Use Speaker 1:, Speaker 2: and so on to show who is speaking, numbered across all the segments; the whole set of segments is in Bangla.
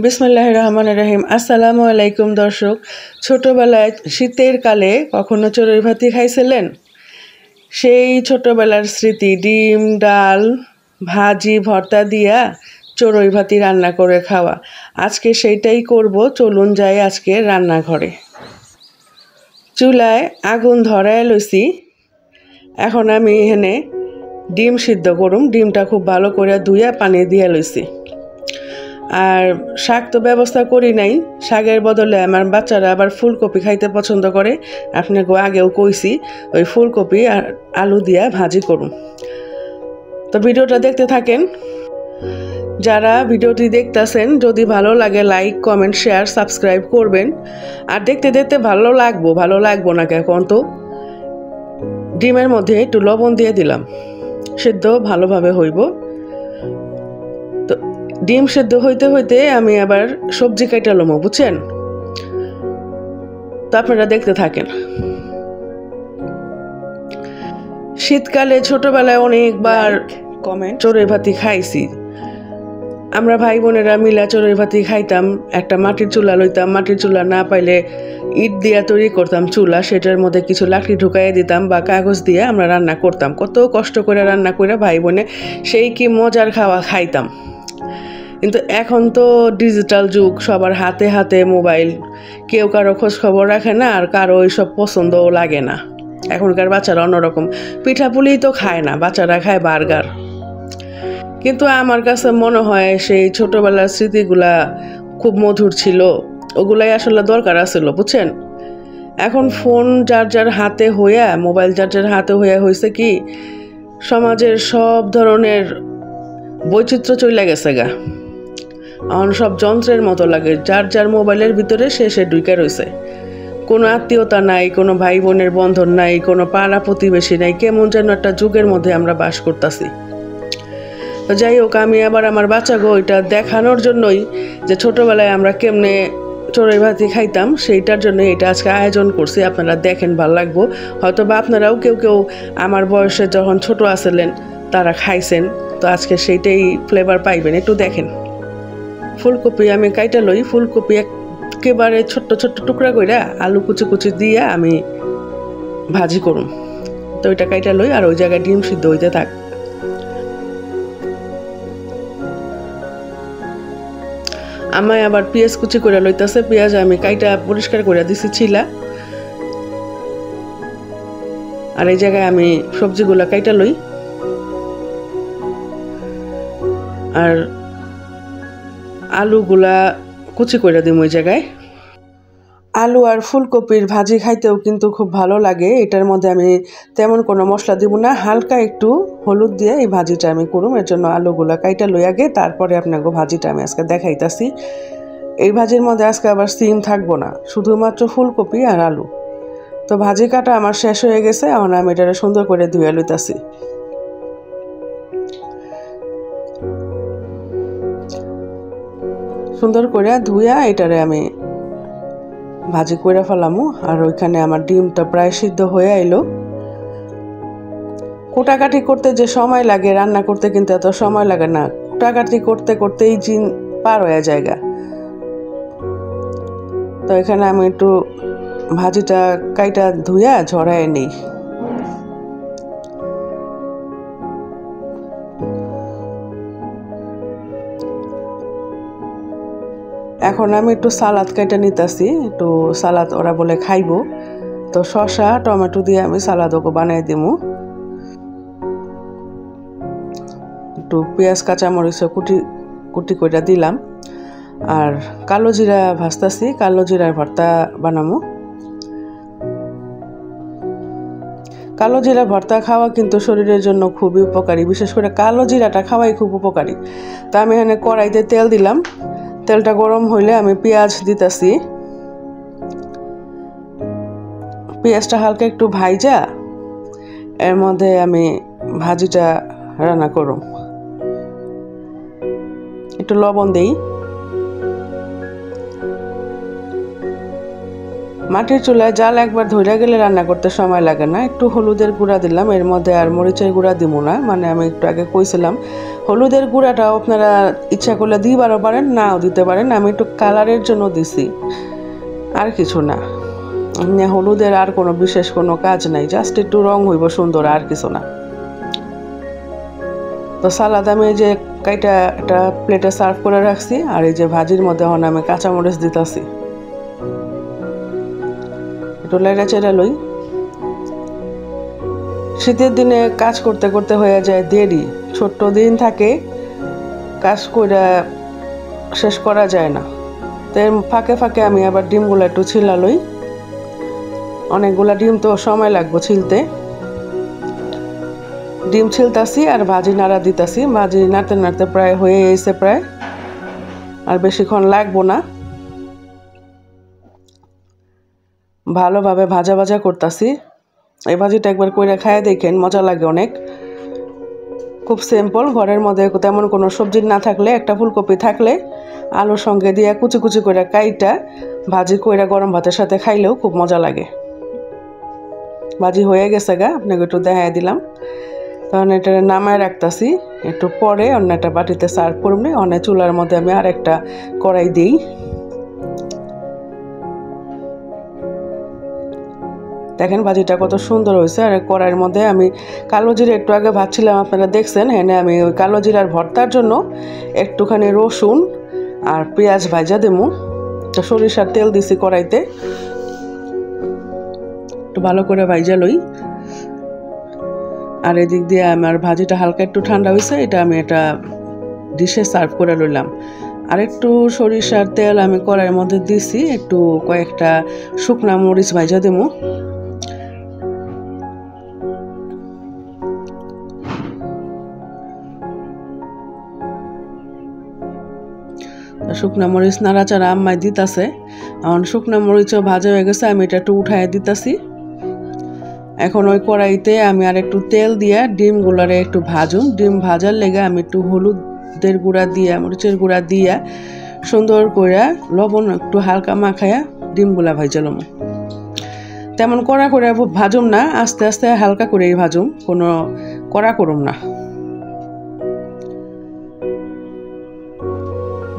Speaker 1: বিসমিল্লাহির রহমানির রহিম। আসসালামু আলাইকুম দর্শক। ছোটবেলায় শীতের কালে কখনো চড়ুই ভাতি খাইছিলেন? সেই ছোটবেলার স্মৃতি, ডিম ডাল ভাজি ভর্তা দিয়া চড়ুই ভাতি রান্না করে খাওয়া। আজকে সেইটাই করব, চলুন যাই আজকে রান্নাঘরে। চুলায় আগুন ধরায় লইছি। এখন আমি এখানে ডিম সিদ্ধ করুম। ডিমটা খুব ভালো করে ধুইয়া পানি দিয়ে লইছি। আর শাক তো ব্যবস্থা করি নাই, শাকের বদলে আমার বাচ্চারা আবার ফুলকপি খাইতে পছন্দ করে। আপনাকে আগেও কইছি, ওই ফুলকপি আর আলু দিয়া ভাজি করুন। তো ভিডিওটা দেখতে থাকেন। যারা ভিডিওটি দেখতেছেন, যদি ভালো লাগে লাইক কমেন্ট শেয়ার সাবস্ক্রাইব করবেন। আর দেখতে দেখতে ভালো লাগবো না এখন তো ডিমের মধ্যে একটু লবণ দিয়ে দিলাম, সেদ্ধ ভালোভাবে হইব। তো ডিম সেদ্ধ হইতে হইতে আমি আবার সবজি কাটা লমো, বুঝছেন? তো আপনারা দেখতে থাকেন। শীতকালে ছোটবেলায় অনেকবার চড়ুই ভাতি খাইছি। আমরা ভাই বোনেরা মিলা চড়ুই ভাতি খাইতাম। একটা মাটির চুলা লইতাম, মাটির চুলা না পাইলে ইট দিয়া তৈরি করতাম চুলা, সেটার মধ্যে কিছু লাকড়ি ঢুকাইয়ে দিতাম বা কাগজ দিয়ে আমরা রান্না করতাম। কত কষ্ট করে রান্না করে ভাই বোনে সেই কি মজার খাওয়া খাইতাম। কিন্তু এখন তো ডিজিটাল যুগ, সবার হাতে হাতে মোবাইল, কেউ কারো খোঁজ খবর রাখে না, আর কারো এইসব পছন্দও লাগে না। এখনকার বাচ্চারা অন্যরকম, পিঠাপুলিই তো খায় না, বাচ্চারা খায় বার্গার। কিন্তু আমার কাছে মনে হয় সেই ছোটবেলার স্মৃতিগুলা খুব মধুর ছিল, ওগুলাই আসলে দরকার আছিল, বুঝছেন? এখন ফোন যার যার হাতে হইয়া, মোবাইল যার যার হাতে হইয়া হয়েছে কি, সমাজের সব ধরনের বৈচিত্র্য চলে গেছে গা। এখন সব যন্ত্রের মতো লাগে, যার যার মোবাইলের ভিতরে সে ঢুকে রয়েছে। কোনো আত্মীয়তা নাই, কোনো ভাই বোনের বন্ধন নাই, কোনো পাড়া প্রতিবেশী নাই। কেমন যেন একটা যুগের মধ্যে আমরা বাস করতেছি। তো যাই হোক, আমি আবার আমার বাচ্চাকে ওইটা দেখানোর জন্যই, যে ছোটবেলায় আমরা কেমনে চড়ুই ভাতি খাইতাম, সেইটার জন্য এটা আজকে আয়োজন করছি। আপনারা দেখেন, ভালো লাগবো। হয়তো বা আপনারাও কেউ কেউ আমার বয়সে যখন ছোট আছিলেন তারা খাইছেন, তো আজকে সেইটাই ফ্লেভার পাইবেন। একটু দেখেন। ফুলকপি আমি কাইটা লই। ফুলকপি একেবারে ছোট্ট ছোট্ট টুকরা কইরা আলু কুচি কুচি দিয়া আমি ভাজি করুম। তো ওইটা কাইটা লই, আর ওই জায়গায় ডিম সিদ্ধ হইতে থাক। আমায় আবার পেঁয়াজ কুচি করে লইতেছে। পেঁয়াজ আমি কাইটা পরিষ্কার করে দিছি ছিলা। আর এই জায়গায় আমি সবজিগুলা কাইটা লই। আর আলুগুলা কুচি করে দিই ওই জায়গায়। আলু আর ফুলকপির ভাজি খাইতেও কিন্তু খুব ভালো লাগে। এটার মধ্যে আমি তেমন কোনো মশলা দিব না, হালকা একটু হলুদ দিয়ে এই ভাজিটা আমি করুম। এর জন্য আলুগুলা কাইটা লই আগে, তারপরে আপনাকে ভাজিটা আমি আজকে দেখাইতাছি। এই ভাজির মধ্যে আজকে আবার সিম থাকবো না, শুধুমাত্র ফুলকপি আর আলু। তো ভাজি কাটা আমার শেষ হয়ে গেছে, এখন আমি এটা সুন্দর করে ধুয়ে লইতাছি। সুন্দর করে ধুইয়া এটারে আমি ভাজি করে ফেলামু। আর ওইখানে আমার ডিমটা প্রায় সিদ্ধ হয়ে আইলো। কুটাকাটি করতে যে সময় লাগে, রান্না করতে কিন্তু এত সময় লাগে না। কুটাকাটি করতে করতেই জিন পার হয়ে জায়গা। তো এখানে আমি একটু ভাজিটা কাইটা ধুইয়া ঝরায় নিই। এখন আমি একটু সালাদ কাইটা নিতেছি, একটু সালাদ ওরা বলে খাইবো। তো শসা টমেটো দিয়ে আমি সালাদ ওকে বানিয়ে দিমু। একটু পেঁয়াজ কাঁচামরিচ কুটি কুটি করে দিলাম। আর কালো জিরা ভাজতাছি, কালো জিরার ভর্তা বানামু। কালো জিরা ভর্তা খাওয়া কিন্তু শরীরের জন্য খুবই উপকারী, বিশেষ করে কালো জিরাটা খাওয়াই খুব উপকারী। তা আমি এখানে কড়াইতে তেল দিলাম। তেলটা গরম হইলে আমি পেঁয়াজ দিতেছি। পেঁয়াজটা হালকা একটু ভাইজা এর মধ্যে আমি ভাজিটা রান্না করুম। একটু লবণ দেই, মাটির চুলায় জাল একবার ধরে গেলে রান্না করতে সময় লাগে না। একটু হলুদের গুঁড়া দিলাম, এর মধ্যে আর মরিচের গুঁড়া দিব না, মানে আমি একটু আগে কইছিলাম। হলুদের গুঁড়াটাও আপনারা ইচ্ছা করলে দিবারও পারেন, নাও দিতে পারেন। আমি একটু কালারের জন্য দিছি, আর কিছু না। হলুদের আর কোনো বিশেষ কোনো কাজ নাই, জাস্ট একটু রং হইব সুন্দর, আর কিছু না। তো সালাদ আমি এই যে কাইটা একটা প্লেটে সার্ভ করে রাখছি, আর এই যে ভাজির মধ্যে এখন আমি কাঁচামরিচ দিতেছি। একটু লাইড়া চেড়া লই। শীতের দিনে কাজ করতে করতে হয়ে যায় দেরি, ছোট্ট দিন থাকে, কাজ করে শেষ করা যায় না। তো এর ফাঁকে ফাঁকে আমি আবার ডিমগুলো একটু ছিলা লই। অনেকগুলা ডিম তো সময় লাগবে ছিলতে। ডিম ছিলতাছি আর ভাজি নাড়া দিতাছি। ভাজি নাড়তে নাড়তে প্রায় হয়ে এসে, প্রায় আর বেশিক্ষণ লাগবো না। ভালোভাবে ভাজা ভাজা করতেছি। এই ভাজিটা একবার কইরা খায় দেখেন, মজা লাগে অনেক। খুব সিম্পল, ঘরের মধ্যে তেমন কোনো সবজি না থাকলে, একটা ফুলকপি থাকলে আলুর সঙ্গে দিয়ে কুচি কুচি করে কাইটা ভাজি কইরা গরম ভাতের সাথে খাইলেও খুব মজা লাগে। ভাজি হয়ে গেছে গা, আপনাকে একটু দেখাই দিলাম। তখন এটা নামায় রাখতেছি, একটু পরে অন্য একটা বাটিতে সার্ভ করবো। অনেক চুলার মধ্যে আমি আর একটা কড়াই দিই। দেখেন ভাজিটা কত সুন্দর হয়েছে। আর কড়াইয়ের মধ্যে আমি কালো জিরা একটু আগে ভাজছিলাম, আপনারা দেখছেন। হ্যাঁ, আমি ওই কালো জিরার ভর্তার জন্য একটুখানি রসুন আর পেঁয়াজ ভাজা দেবো। তো সরিষার তেল দিছি কড়াইতে, একটু ভালো করে ভাজা লই। আর এদিক দিয়ে আমার ভাজিটা হালকা একটু ঠান্ডা হয়েছে, এটা আমি একটা ডিশে সার্ভ করে লইলাম। আর একটু সরিষার তেল আমি কড়াইয়ের মধ্যে দিছি, একটু কয়েকটা শুকনা মরিচ ভাজা দেবো। শুকনা মরিচ নাড়াচাড়া আম্মাই দিতাছে। এখন শুকনা মরিচও ভাজা হয়ে গেছে, আমি এটা একটু উঠায় দিতাছি। এখন ওই কড়াইতে আমি আর একটু তেল দিয়া ডিমগুলারে একটু ভাজুন। ডিম ভাজার লেগে আমি একটু হলুদের গুঁড়া দিয়া, মরিচের গুঁড়া দিয়া সুন্দর করে লবণ একটু হালকা মাখায়া ডিমগুলা ভাজালাম। তেমন কড়া করে ভাজুম না, আস্তে আস্তে হালকা করেই ভাজুম, কোনো কড়া করুম না।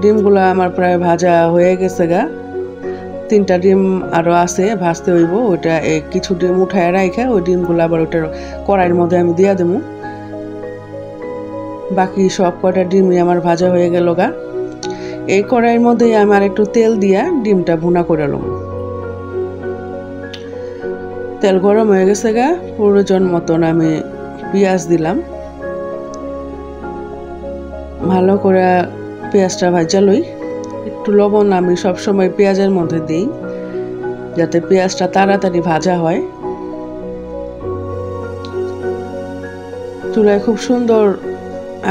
Speaker 1: ডিমগুলা আমার প্রায় ভাজা হয়ে গেছে গা। 3টা ডিম আরও আছে, ভাজতে হইব। ওইটা কিছু ডিম উঠায় রাখা, ওই ডিমগুলো আবার ওইটার কড়াইয়ের মধ্যে আমি দিয়া দেবো। বাকি সব কয়টা ডিমই আমার ভাজা হয়ে গেল গা। এই কড়াইয়ের মধ্যে আমি আর একটু তেল দিয়া ডিমটা ভুনা করে লম। তেল গরম হয়ে গেছে গা, প্রয়োজন মতন আমি পেঁয়াজ দিলাম। ভালো করে পেঁয়াজটা ভাজা লই। একটু লবণ আমি সবসময় পেঁয়াজের মধ্যে দিই, যাতে পেঁয়াজটা তাড়াতাড়ি ভাজা হয়। চুলায় খুব সুন্দর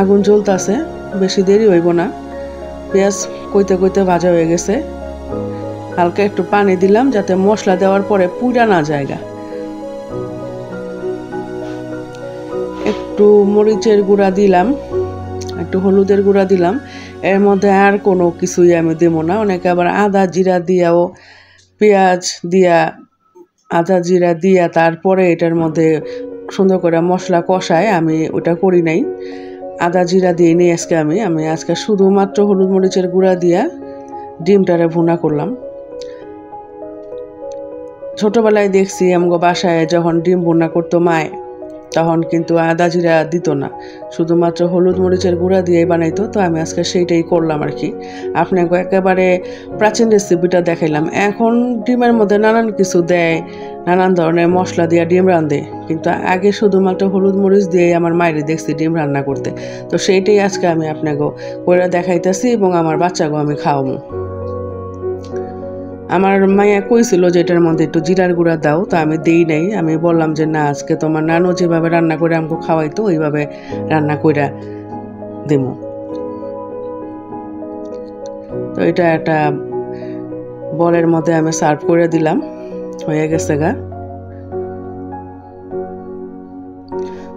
Speaker 1: আগুন জ্বলতেছে, বেশি দেরি হইব না। পেঁয়াজ কইতে কইতে ভাজা হয়ে গেছে। হালকা একটু পানি দিলাম, যাতে মশলা দেওয়ার পরে পুড়া না যায়। একটু মরিচের গুঁড়া দিলাম, একটু হলুদের গুঁড়া দিলাম। এর মধ্যে আর কোনো কিছুই আমি দেবো না। অনেকে আবার আদা জিরা দিয়াও, পেঁয়াজ দিয়া, আদা জিরা দিয়া তারপরে এটার মধ্যে সুন্দর করে মশলা কষায়, আমি ওটা করি নাই। আদা জিরা দিয়ে নিই আজকে আমি আজকে শুধুমাত্র হলুদ মরিচের গুঁড়া দিয়া ডিমটারে ভুনা করলাম। ছোটবেলায় দেখছি আমগো বাসায় যখন ডিম ভুনা করতো মায়, তখন কিন্তু আদা জিরা দিত না, শুধুমাত্র হলুদ মরিচের গুঁড়া দিয়ে বানাইতো। তো আমি আজকে সেইটাই করলাম আর কি। আপনাকে একেবারে প্রাচীন রেসিপিটা দেখাইলাম। এখন ডিমের মধ্যে নানান কিছু দেয়, নানান ধরনের মশলা দিয়ে ডিম রাঁধে, কিন্তু আগে শুধুমাত্র হলুদ মরিচ দিয়ে আমার মায়ের দেখছি ডিম রান্না করতে। তো সেইটাই আজকে আমি আপনাকে করে দেখাইতেছি, এবং আমার বাচ্চাকেও আমি খাওয়াবো। আমার মাইয়া কইছিল যে এটার মধ্যে একটু জিরার গুঁড়া দাও, তো আমি দেই নাই। আমি বললাম যে না, আজকে তোমার নানু যেভাবে রান্না করে আমাকে খাওয়াইতো ওইভাবে রান্না করে দেবো। তো এটা একটা বলের মধ্যে আমি সার্ভ করে দিলাম, হয়ে গেছে গা।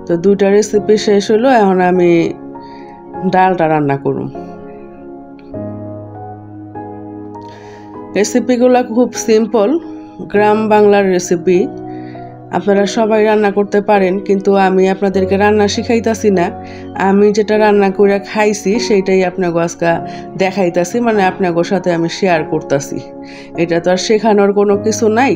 Speaker 1: তো 2টা রেসিপি শেষ হলো, এখন আমি ডালটা রান্না করুম। রেসিপিগুলো খুব সিম্পল, গ্রাম বাংলার রেসিপি। আপনারা সবাই রান্না করতে পারেন, কিন্তু আমি আপনাদেরকে রান্না শিখাইতাছি না। আমি যেটা রান্না করে খাইছি সেইটাই আপনাকে আজকে দেখাইতাছি, মানে আপনাদের সাথে আমি শেয়ার করতেছি। এটা তো আর শেখানোর কোনো কিছু নাই।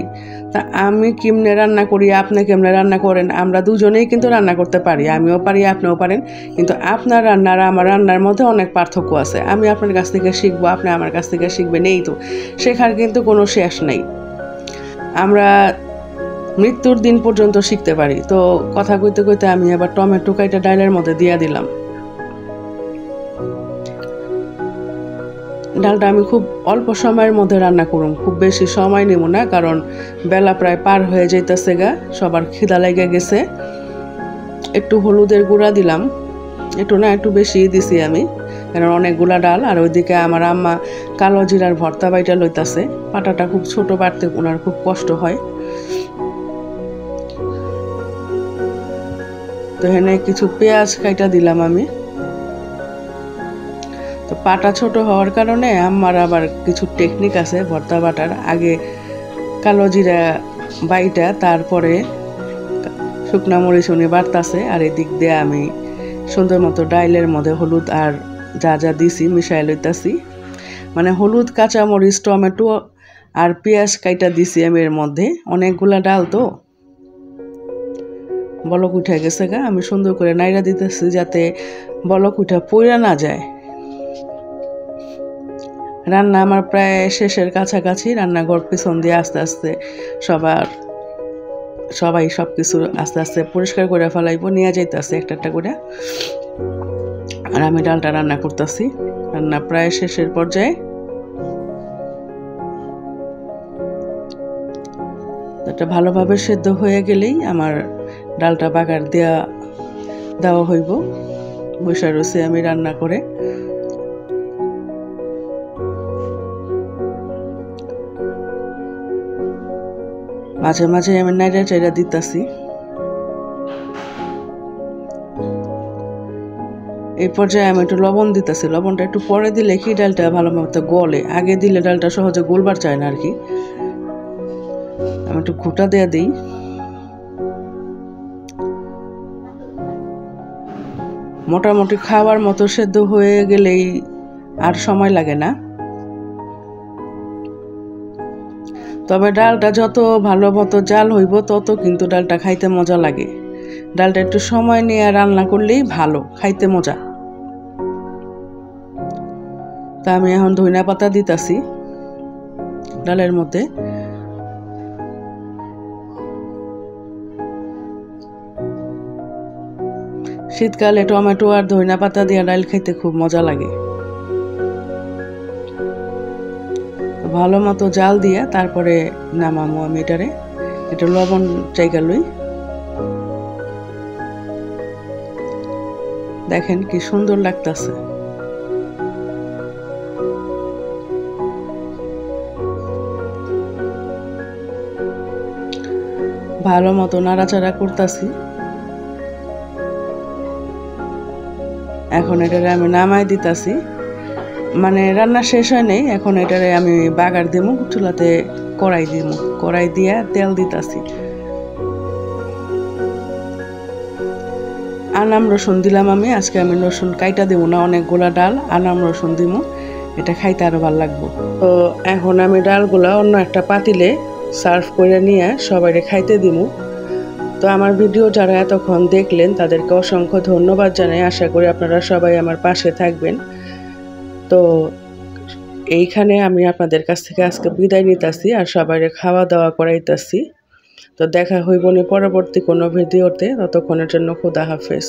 Speaker 1: তা আমি কেমনে রান্না করি, আপনি কেমনে রান্না করেন, আমরা দুজনেই কিন্তু রান্না করতে পারি। আমিও পারি, আপনিও পারেন, কিন্তু আপনার রান্নার আমার রান্নার মধ্যে অনেক পার্থক্য আছে। আমি আপনার কাছ থেকে শিখবো, আপনি আমার কাছ থেকে শিখবেন, এই তো। শেখার কিন্তু কোনো শেষ নেই। আমরা মৃত্যুর দিন পর্যন্ত শিখতে পারি। তো কথা কইতে কইতে আমি আবার টমেটো কাইটা ডালের মধ্যে দিয়ে দিলাম। ডালটা আমি খুব অল্প সময়ের মধ্যে রান্না করুম, খুব বেশি সময় নেব না, কারণ বেলা প্রায় পার হয়ে যাইতেছে গা, সবার খিদা লেগে গেছে। একটু হলুদের গুঁড়া দিলাম, একটু না একটু বেশি দিছি আমি, কারণ অনেকগুলা ডাল। আর ওইদিকে আমার আম্মা কালো জিরার ভর্তা বাইটা লইতাছে। পাটাটা খুব ছোট, বাটতে ওনার খুব কষ্ট হয়। তো এখানে কিছু পেঁয়াজ কাইটা দিলাম আমি। তো পাটা ছোট হওয়ার কারণে আমার আবার কিছু টেকনিক আছে ভর্তা বাটার। আগে কালো জিরা বাইটা, তারপরে শুকনা মরিচ উনি বাড়তাছে, আর এদিক দিয়ে আমি সুন্দর মতো ডাইলের মধ্যে হলুদ আর যা যা দিছি মিশাই লইতাছি। মানে হলুদ, কাঁচা মরিচ, টমেটো আর পেঁয়াজ কাইটা দিছি আমি এর মধ্যে। অনেকগুলা ডাল তো বলক উঠে গেছে গা, আমি সুন্দর করে নাইড়া দিতেছি যাতে বলক উঠা পইরা না যায়। রান্না আমার প্রায় শেষের কাছাকাছি। রান্নাঘর পিছন দিয়ে আস্তে আস্তে সবাই সব কিছু আস্তে আস্তে পরিষ্কার করে ফেলাইব, নিয়ে যাইতেছে একটা একটা করে। আর আমি ডালটা রান্না করতেছি। রান্না প্রায় শেষের পর্যায়ে। এটা ভালোভাবে সেদ্ধ হয়ে গেলেই আমার ডালটা বাগার দেওয়া হইব। বসে রয়েছে আমি রান্না করে। মাঝে মাঝে আমি নাইড়া চাইড়া দিতাছি। এই পর্যায়ে আমি একটু লবণ দিতেছি। লবণটা একটু পরে দিলে কি ডালটা ভালো মতো গলে, আগে দিলে ডালটা সহজে গলবার চায় না আর কি। আমি একটু ঘুটা দিয়ে দিই। মোটামুটি খাওয়ার মতো সেদ্ধ হয়ে গেলেই আর সময় লাগে না। তবে ডালটা যত ভালো মতো জাল হইব তত কিন্তু ডালটা খাইতে মজা লাগে। ডালটা একটু সময় নিয়ে রান্না করলেই ভালো, খাইতে মজা। তা আমি এখন ধনিয়া পাতা দিতাছি ডালের মধ্যে। শীতকালে টমেটো আর ধনিয়া পাতা দিয়ে ডাল খাইতে খুব মজা লাগে। ভালো মতো জাল দিয়া তারপরে নামামো আমি এটারে। একটু লবণ জায়গা লই। দেখেন কি সুন্দর লাগতাছে। ভালো মতো নাড়াচাড়া করতেছি। এখন এটারে আমি নামাই দিতাছি। মানে রান্না শেষ হয় নাই, এখন এটারে আমি বাগার দিমু। চুলাতে কড়াই দিমু, কড়াই দিয়া তেল দিতাছি। আনাম রসুন দিলাম আমি। আজকে আমি রসুন কাইটা দেবো না, অনেকগুলা ডাল আনাম রসুন দিমু, এটা খাইতে আরো ভালো লাগবো। তো এখন আমি ডালগুলা অন্য একটা পাতিলে সার্ভ করে নিয়ে সবাইকে খাইতে দিমু। তো আমার ভিডিও যারা এতক্ষণ দেখলেন তাদেরকে অসংখ্য ধন্যবাদ জানাই। আশা করি আপনারা সবাই আমার পাশে থাকবেন। তো এইখানে আমি আপনাদের কাছ থেকে আজকে বিদায় নিতেছি, আর সবাইকে খাওয়া দাওয়া করাইতেছি। তো দেখা হইব পরবর্তী কোনো ভিডিওতে। ততক্ষণের জন্য খোদা হাফেজ।